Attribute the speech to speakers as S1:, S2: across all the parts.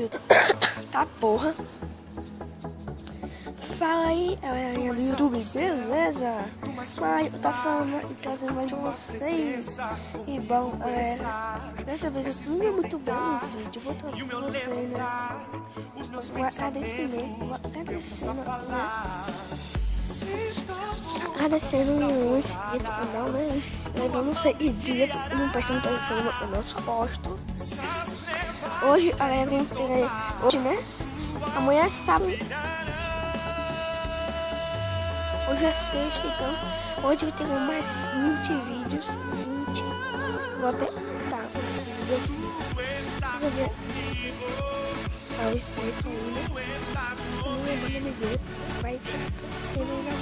S1: viu? Tá porra. Fala aí, galerinha do YouTube, beleza? Mas eu tô falando e trazendo mais um vocês. E bom, galera, dessa vez eu não é muito bom o vídeo. Vou trazer pra você, né? Um agradecimento, agradecendo um inscrito no canal, né? Eu não sei que dia, eu não presto muita atenção no meu canal, só posto. Hoje, galera, eu entrei, hoje, né? Amanhã é sábado. Hoje é sexta, então hoje eu tenho mais 20 vídeos. 20. Vou até tá esse vídeo aqui. Vou ver. Tá o inscrito ainda. Se não me manda me ver. Vai ter que ser legal.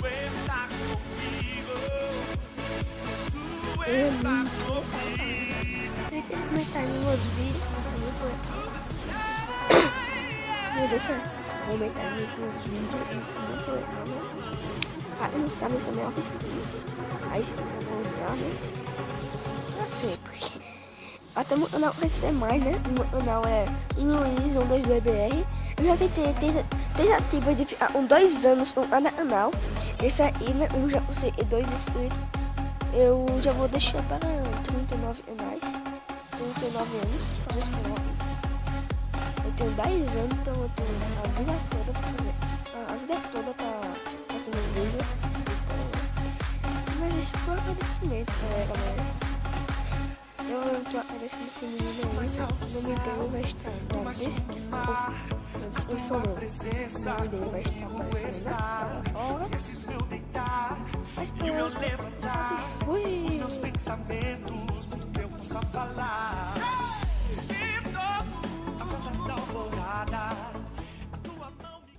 S1: Eu amo. Deixa eu comentar nos meus vídeos. Nossa, muito legal. Deixa eu comentar nos meus vídeos. Nossa, muito legal, né? Ah, eu não sabe se é minha oficina. Aí você vai usar, né? Não sei porque. Até o meu canal vai ser mais, né? O meu canal é Luiz12BR. Eu já tentei tentativa de ficar 2 anos com cada canal. Esse aí, né? Eu já usei 2 inscritos. Eu já vou deixar para 39 reais. 39 anos. Eu tenho 10 anos, então eu tenho a vida toda pra fazer. A vida toda pra fazer um vídeo. Mas esse foi o agradecimento, galera. Eu tô agradecendo esse menino aí. O nome dele vai estar na descrição. Na descrição não. O nome dele vai estar aparecendo na hora. Mas fui. Os meus pensamentos, tudo que eu possa falar. As asas da alvorada. A tua mão me...